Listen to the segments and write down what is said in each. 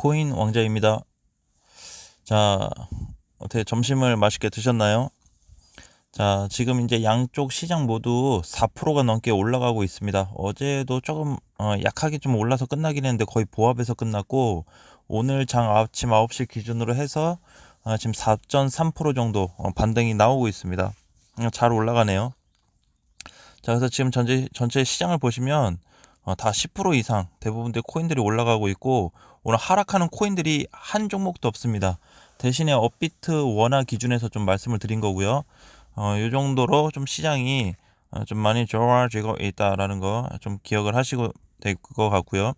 비트코인 왕자입니다. 자, 어떻게 점심을 맛있게 드셨나요? 자, 지금 이제 양쪽 시장 모두 4%가 넘게 올라가고 있습니다. 어제도 조금 약하게 좀 올라서 끝나긴 했는데 거의 보합에서 끝났고, 오늘 장 아침 9시 기준으로 해서 지금 4.3% 정도 반등이 나오고 있습니다. 잘 올라가네요. 자, 그래서 지금 전체 시장을 보시면 다 10% 이상 대부분의 코인들이 올라가고 있고, 오늘 하락하는 코인들이 한 종목도 없습니다. 대신에 업비트 원화 기준에서 좀 말씀을 드린 거고요. 이 정도로 좀 시장이 좀 많이 좋아지고 있다라는 거 좀 기억을 하시고 될 것 같고요.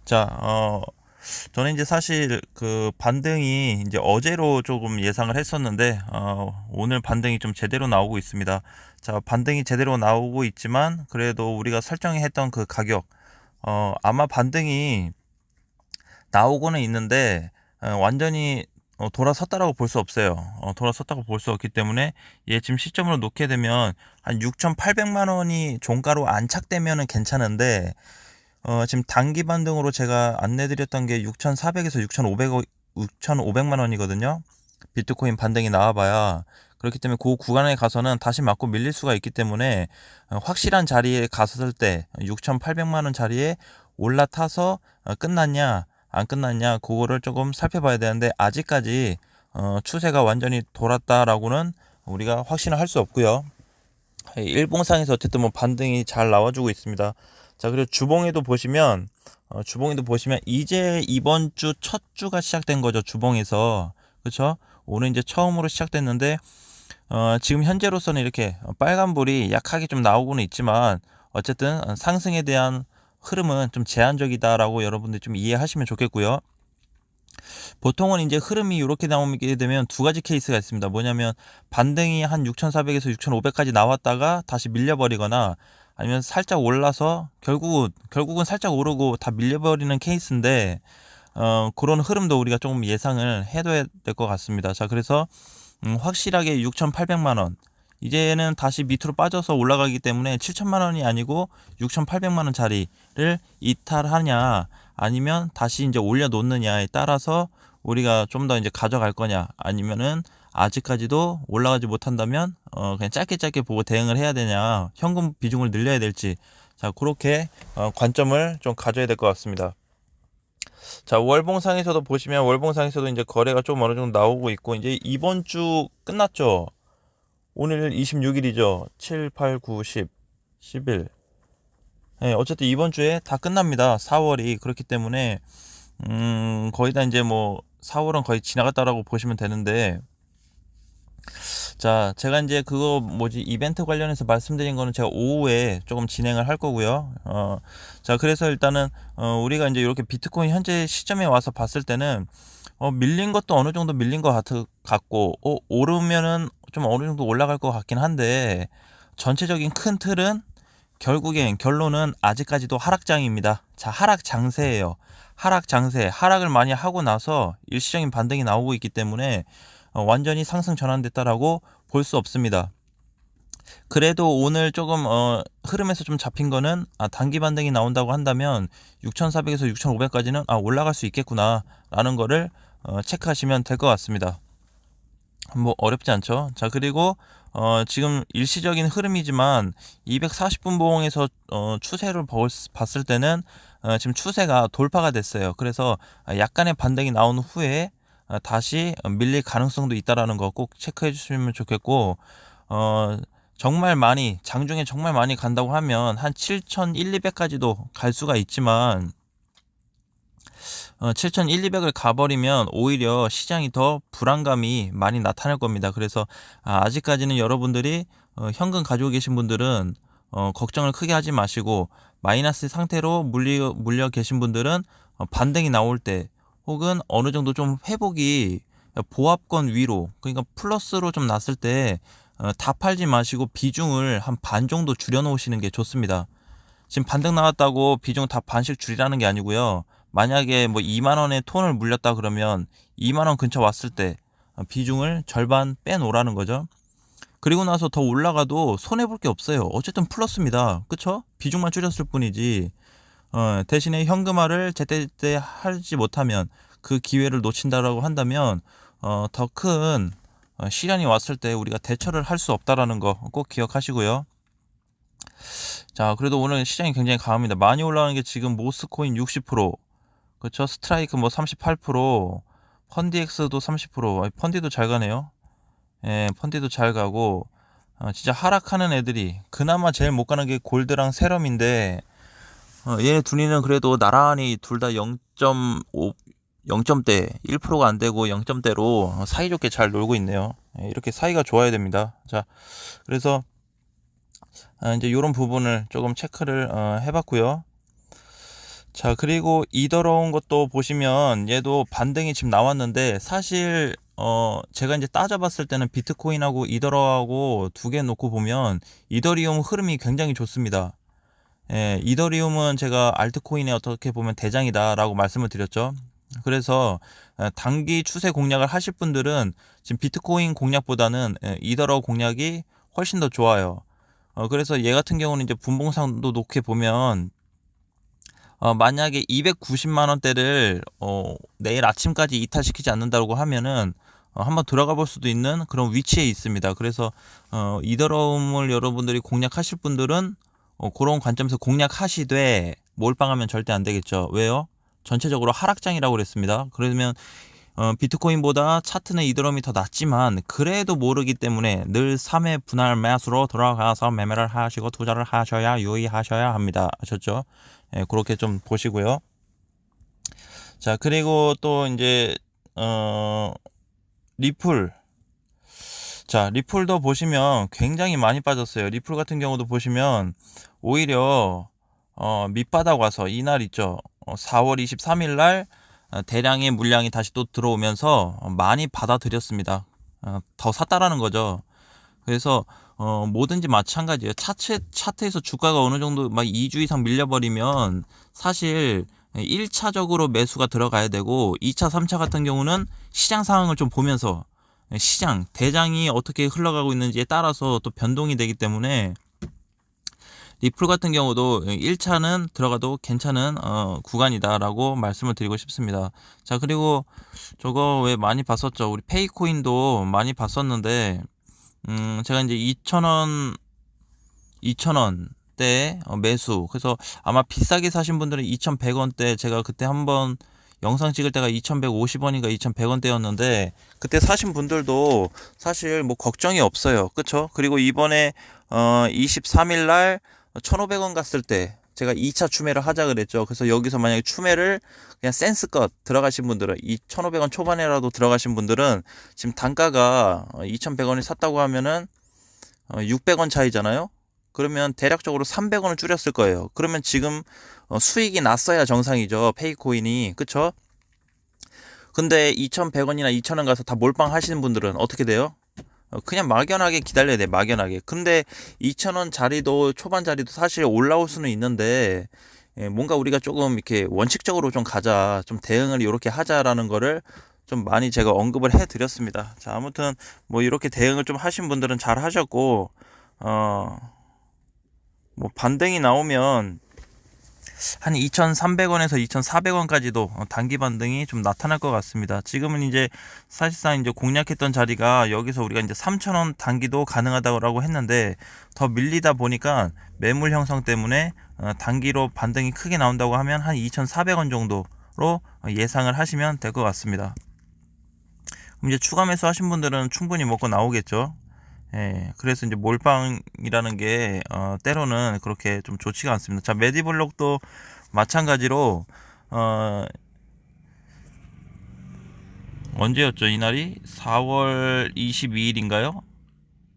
자, 저는 이제 사실 그 반등이 이제 어제로 조금 예상을 했었는데, 오늘 반등이 좀 제대로 나오고 있습니다. 자, 반등이 제대로 나오고 있지만, 그래도 우리가 설정했던 그 가격, 아마 반등이 나오고는 있는데, 완전히 돌아섰다라고 볼 수 없어요. 돌아섰다고 볼 수 없기 때문에, 지금 시점으로 놓게 되면 한 6,800만 원이 종가로 안착되면은 괜찮은데, 지금 단기 반등으로 제가 안내드렸던 게 6,400에서 6,500만 원이거든요. 비트코인 반등이 나와봐야. 그렇기 때문에 그 구간에 가서는 다시 맞고 밀릴 수가 있기 때문에, 확실한 자리에 갔을 때 6,800만 원 자리에 올라타서 끝났냐 안 끝났냐 그거를 조금 살펴봐야 되는데, 아직까지 추세가 완전히 돌았다라고는 우리가 확신을 할 수 없고요. 일봉상에서 어쨌든 뭐 반등이 잘 나와주고 있습니다. 자, 그리고 주봉에도 보시면 이제 이번 주 첫 주가 시작된 거죠. 주봉에서. 그렇죠? 오늘 이제 처음으로 시작됐는데, 지금 현재로서는 이렇게 빨간불이 약하게 좀 나오고는 있지만, 어쨌든 상승에 대한 흐름은 좀 제한적이다라고 여러분들 좀 이해하시면 좋겠고요. 보통은 이제 흐름이 이렇게 나오게 되면 두 가지 케이스가 있습니다. 뭐냐면 반등이 한 6,400에서 6,500까지 나왔다가 다시 밀려버리거나, 아니면 살짝 올라서 결국은 살짝 오르고 다 밀려버리는 케이스인데, 그런 흐름도 우리가 조금 예상을 해둬야 될 것 같습니다. 자, 그래서 확실하게 6,800만 원, 이제는 다시 밑으로 빠져서 올라가기 때문에 7천만 원이 아니고 6,800만 원 자리를 이탈하냐, 아니면 다시 이제 올려놓느냐에 따라서 우리가 좀 더 이제 가져갈 거냐, 아니면은 아직까지도 올라가지 못한다면 그냥 짧게 보고 대응을 해야 되냐, 현금 비중을 늘려야 될지, 자, 그렇게 관점을 좀 가져야 될 것 같습니다. 자, 월봉상에서도 보시면, 월봉상에서도 이제 거래가 좀 어느 정도 나오고 있고, 이제 이번 주 끝났죠. 오늘 26일이죠. 7, 8, 9, 10, 11. 어쨌든 이번 주에 다 끝납니다. 4월이. 그렇기 때문에 거의 다 이제 뭐 4월은 거의 지나갔다라고 보시면 되는데, 자, 제가 이제 그거 이벤트 관련해서 말씀드린 거는 제가 오후에 조금 진행을 할 거고요. 자, 그래서 일단은 우리가 이제 이렇게 비트코인 현재 시점에 와서 봤을 때는 밀린 것도 어느 정도 밀린 것 같고, 오르면은 좀 어느 정도 올라갈 것 같긴 한데, 전체적인 큰 틀은 결론은 아직까지도 하락장입니다. 자, 하락 장세예요. 하락을 많이 하고 나서 일시적인 반등이 나오고 있기 때문에 완전히 상승 전환됐다라고 볼 수 없습니다. 그래도 오늘 조금 흐름에서 좀 잡힌 거는, 단기 반등이 나온다고 한다면 6,400에서 6,500까지는 올라갈 수 있겠구나 라는 거를 체크하시면 될 것 같습니다. 뭐 어렵지 않죠. 자, 그리고 지금 일시적인 흐름이지만 240분 봉에서 추세를 봤을 때는 지금 추세가 돌파가 됐어요. 그래서 약간의 반등이 나온 후에 다시 밀릴 가능성도 있다라는 거 꼭 체크해 주시면 좋겠고, 장중에 정말 많이 간다고 하면 한 7,100~200까지도 갈 수가 있지만, 7,100~200을 가버리면 오히려 시장이 더 불안감이 많이 나타날 겁니다. 그래서 아직까지는 여러분들이 현금 가지고 계신 분들은 걱정을 크게 하지 마시고, 마이너스 상태로 물려 계신 분들은 반등이 나올 때, 혹은 어느 정도 좀 회복이 보합권 위로, 그러니까 플러스로 좀 났을 때 다 팔지 마시고 비중을 한 반 정도 줄여 놓으시는 게 좋습니다. 지금 반등 나왔다고 비중 다 반씩 줄이라는 게 아니고요. 만약에 뭐 2만 원에 톤을 물렸다 그러면 2만 원 근처 왔을 때 비중을 절반 빼놓으라는 거죠. 그리고 나서 더 올라가도 손해볼 게 없어요. 어쨌든 플러스입니다. 그쵸? 비중만 줄였을 뿐이지. 대신에 현금화를 제때제때 하지 못하면, 그 기회를 놓친다라고 한다면 더 큰 시련이 왔을 때 우리가 대처를 할 수 없다라는 거 꼭 기억하시고요. 자, 그래도 오늘 시장이 굉장히 강합니다. 많이 올라가는 게 지금 모스코인 60%, 그렇죠? 스트라이크 뭐 38%, 펀디엑스도 30%, 펀디도 잘 가네요. 예, 펀디도 잘 가고, 진짜 하락하는 애들이 그나마 제일 못 가는 게 골드랑 세럼인데, 얘네 둘이는 그래도 나란히 둘 다 0.5, 0점대, 1%가 안 되고 0점대로 사이좋게 잘 놀고 있네요. 예, 이렇게 사이가 좋아야 됩니다. 자, 그래서 이제 이런 부분을 조금 체크를 해봤고요. 자, 그리고 이더러운 것도 보시면 얘도 반등이 지금 나왔는데, 사실 제가 이제 따져봤을 때는 비트코인하고 이더러하고 두 개 놓고 보면 이더리움 흐름이 굉장히 좋습니다. 예, 이더리움은 제가 알트코인에 어떻게 보면 대장이다라고 말씀을 드렸죠. 그래서 단기 추세 공략을 하실 분들은 지금 비트코인 공략보다는 이더러 공략이 훨씬 더 좋아요. 그래서 얘 같은 경우는 이제 분봉상도 놓게 보면 만약에 290만 원대를 내일 아침까지 이탈시키지 않는다고 하면은 한번 들어가 볼 수도 있는 그런 위치에 있습니다. 그래서 이더러움을 여러분들이 공략하실 분들은 그런 관점에서 공략하시되 몰빵하면 절대 안 되겠죠. 왜요? 전체적으로 하락장이라고 그랬습니다. 그러면 비트코인보다 차트는 이더럼이 더 낮지만 그래도 모르기 때문에 늘 3회 분할 매수로 들어가서 매매를 하시고 투자를 하셔야 유의하셔야 합니다. 아셨죠? 예, 그렇게 좀 보시고요. 자, 그리고 또 이제 리플. 자, 리플도 보시면 굉장히 많이 빠졌어요. 리플 같은 경우도 보시면 오히려 밑바닥 와서 이날 있죠. 4월 23일 날 대량의 물량이 다시 또 들어오면서 많이 받아들였습니다. 더 샀다라는 거죠. 그래서 뭐든지 마찬가지예요. 차트에서 주가가 어느 정도 막 2주 이상 밀려버리면 사실 1차적으로 매수가 들어가야 되고 2차, 3차 같은 경우는 시장 상황을 좀 보면서 시장, 대장이 어떻게 흘러가고 있는지에 따라서 또 변동이 되기 때문에 리플 같은 경우도 1차는 들어가도 괜찮은 구간이다라고 말씀을 드리고 싶습니다. 자, 그리고 저거 왜 많이 봤었죠? 우리 페이코인도 많이 봤었는데 제가 이제 2,000원 대 매수. 그래서 아마 비싸게 사신 분들은 2,100원대, 제가 그때 한번 영상 찍을 때가 2,150원인가 2,100원대였는데 그때 사신 분들도 사실 뭐 걱정이 없어요. 그쵸? 그리고 이번에 23일 날 1,500원 갔을 때 제가 2차 추매를 하자 그랬죠. 그래서 여기서 만약에 추매를 그냥 센스껏 들어가신 분들은 2,500원 초반에라도 들어가신 분들은 지금 단가가 2,100원이 샀다고 하면은 600원 차이잖아요. 그러면 대략적으로 300원을 줄였을 거예요. 그러면 지금 수익이 났어야 정상이죠. 페이코인이. 그쵸? 근데 2,100원이나 2,000원 가서 다 몰빵 하시는 분들은 어떻게 돼요? 그냥 막연하게 기다려야 돼. 막연하게. 근데 2,000원 자리도 초반 자리도 사실 올라올 수는 있는데 뭔가 우리가 조금 이렇게 원칙적으로 좀 가자, 좀 대응을 이렇게 하자라는 거를 좀 많이 제가 언급을 해드렸습니다. 자, 아무튼 뭐 이렇게 대응을 좀 하신 분들은 잘 하셨고 뭐 반등이 나오면 한 2,300원에서 2,400원까지도 단기 반등이 좀 나타날 것 같습니다. 지금은 이제 사실상 이제 공략했던 자리가 여기서 우리가 이제 3,000원 단기도 가능하다고 했는데 더 밀리다 보니까 매물 형성 때문에 단기로 반등이 크게 나온다고 하면 한 2,400원 정도로 예상을 하시면 될 것 같습니다. 그럼 이제 추가 매수 하신 분들은 충분히 먹고 나오겠죠. 예, 그래서 이제 몰빵이라는 게 때로는 그렇게 좀 좋지가 않습니다. 자, 메디블록도 마찬가지로 언제였죠? 이날이 4월 22일인가요?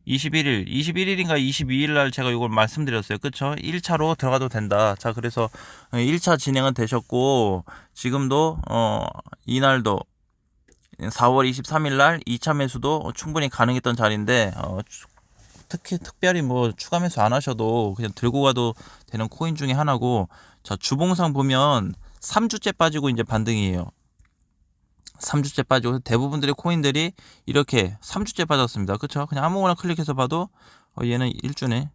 21일인가 22일 날 제가 이걸 말씀드렸어요. 그쵸? 1차로 들어가도 된다. 자, 그래서 1차 진행은 되셨고 지금도 이날도 4월 23일 날 2차 매수도 충분히 가능했던 자리인데 특별히 뭐 추가 매수 안 하셔도 그냥 들고 가도 되는 코인 중에 하나고, 자, 주봉상 보면 3주째 빠지고 이제 반등이에요. 3주째 빠지고 대부분들의 코인들이 이렇게 3주째 빠졌습니다. 그쵸? 그냥 아무거나 클릭해서 봐도 얘는 1주네.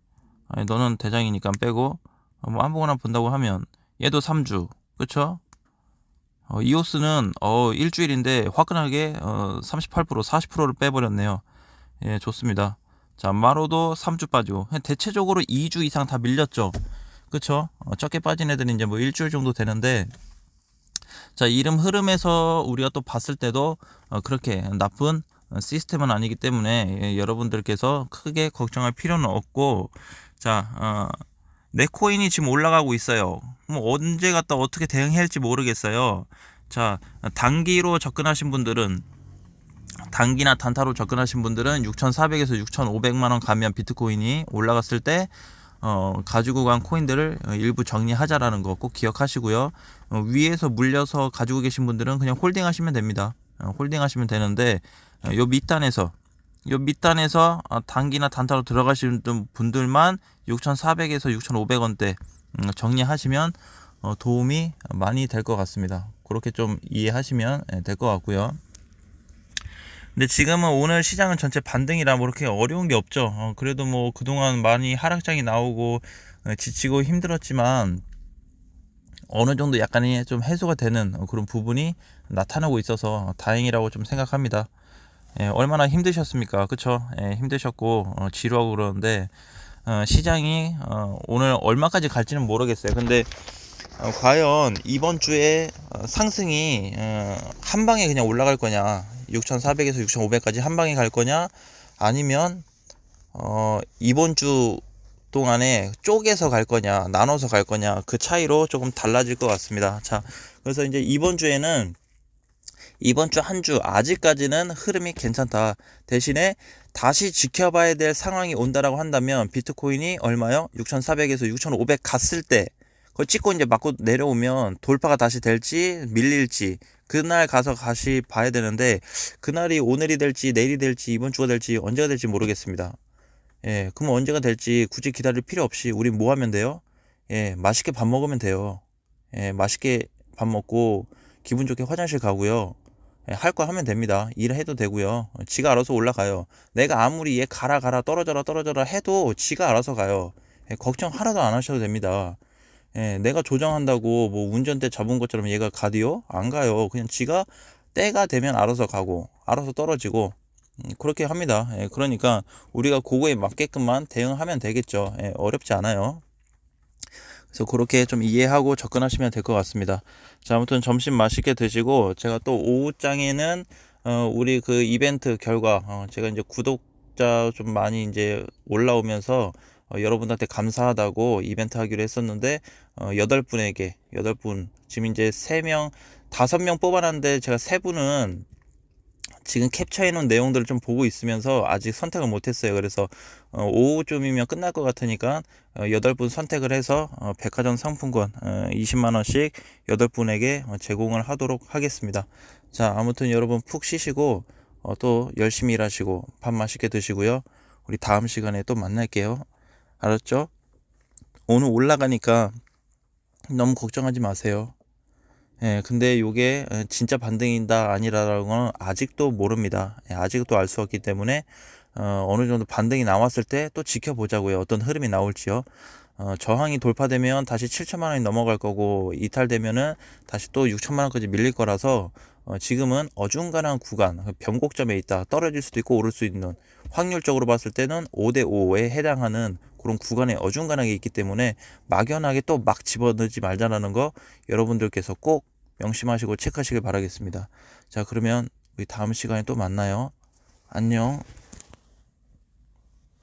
너는 대장이니까 빼고 뭐 아무거나 본다고 하면 얘도 3주. 그쵸? 이오스는 일주일인데 화끈하게 38%, 40%를 빼버렸네요. 예, 좋습니다. 자, 마로도 3주 빠지고 대체적으로 2주 이상 다 밀렸죠. 그쵸? 적게 빠진 애들은 이제 뭐 일주일 정도 되는데, 자, 이름 흐름에서 우리가 또 봤을 때도 그렇게 나쁜 시스템은 아니기 때문에 여러분들께서 크게 걱정할 필요는 없고, 자, 내 코인이 지금 올라가고 있어요. 뭐 언제 갔다 어떻게 대응해야 할지 모르겠어요. 자, 단기나 단타로 접근하신 분들은 6,400에서 6,500만 원 가면 비트코인이 올라갔을 때 가지고 간 코인들을 일부 정리하자라는 거 꼭 기억하시고요. 위에서 물려서 가지고 계신 분들은 그냥 홀딩 하시면 됩니다. 홀딩 하시면 되는데, 요 밑단에서 단기나 단타로 들어가시는 분들만 6,400에서 6,500원대 정리하시면 도움이 많이 될 것 같습니다. 그렇게 좀 이해하시면 될 것 같고요. 근데 지금은 오늘 시장은 전체 반등이라 뭐 그렇게 어려운 게 없죠. 그래도 뭐 그동안 많이 하락장이 나오고 지치고 힘들었지만 어느 정도 약간의 좀 해소가 되는 그런 부분이 나타나고 있어서 다행이라고 좀 생각합니다. 얼마나 힘드셨습니까? 그쵸? 힘드셨고 지루하고 그러는데 시장이 오늘 얼마까지 갈지는 모르겠어요. 근데 과연 이번 주에 상승이 한 방에 그냥 올라갈 거냐, 6,400에서 6,500까지 한 방에 갈 거냐, 아니면 이번 주 동안에 쪼개서 갈 거냐, 나눠서 갈 거냐, 그 차이로 조금 달라질 것 같습니다. 자, 그래서 이제 이번 주 한 주 아직까지는 흐름이 괜찮다. 대신에 다시 지켜봐야 될 상황이 온다라고 한다면 비트코인이 얼마요? 6,400에서 6,500 갔을 때 그걸 찍고 이제 맞고 내려오면 돌파가 다시 될지 밀릴지 그날 가서 다시 봐야 되는데, 그날이 오늘이 될지 내일이 될지 이번 주가 될지 언제가 될지 모르겠습니다. 그럼 언제가 될지 굳이 기다릴 필요 없이 우리 뭐 하면 돼요? 맛있게 밥 먹으면 돼요. 맛있게 밥 먹고 기분 좋게 화장실 가고요. 할 거 하면 됩니다. 일해도 되고요. 지가 알아서 올라가요. 내가 아무리 얘 가라 떨어져라 해도 지가 알아서 가요. 걱정 하나도 안 하셔도 됩니다. 내가 조정한다고 뭐 운전대 잡은 것처럼 얘가 가디요? 안 가요. 그냥 지가 때가 되면 알아서 가고 알아서 떨어지고 그렇게 합니다. 그러니까 우리가 그거에 맞게끔만 대응하면 되겠죠. 어렵지 않아요. 그래서 그렇게 좀 이해하고 접근하시면 될 것 같습니다. 자, 아무튼 점심 맛있게 드시고, 제가 또 오후장에는 우리 그 이벤트 결과 제가 이제 구독자 좀 많이 이제 올라오면서 여러분한테 감사하다고 이벤트 하기로 했었는데 8분 지금 이제 3명 5명 뽑아놨는데 제가 3분은 지금 캡처해 놓은 내용들을 좀 보고 있으면서 아직 선택을 못했어요. 그래서 오후쯤이면 끝날 것 같으니까 8분 선택을 해서 백화점 상품권 20만원씩 8분에게 제공을 하도록 하겠습니다. 자, 아무튼 여러분 푹 쉬시고 또 열심히 일하시고 밥 맛있게 드시고요. 우리 다음 시간에 또 만날게요. 알았죠? 오늘 올라가니까 너무 걱정하지 마세요. 근데 요게 진짜 반등이다 아니라라는 건 아직도 모릅니다. 아직도 알 수 없기 때문에 어느 정도 반등이 나왔을 때 또 지켜보자고요. 어떤 흐름이 나올지요. 저항이 돌파되면 다시 7천만 원이 넘어갈 거고, 이탈되면은 다시 또 6천만 원까지 밀릴 거라서 지금은 어중간한 구간, 변곡점에 있다. 떨어질 수도 있고 오를 수 있는, 확률적으로 봤을 때는 5대5에 해당하는 그런 구간에 어중간하게 있기 때문에 막연하게 또 막 집어넣지 말자라는 거 여러분들께서 꼭 명심하시고 체크하시길 바라겠습니다. 자, 그러면 우리 다음 시간에 또 만나요. 안녕.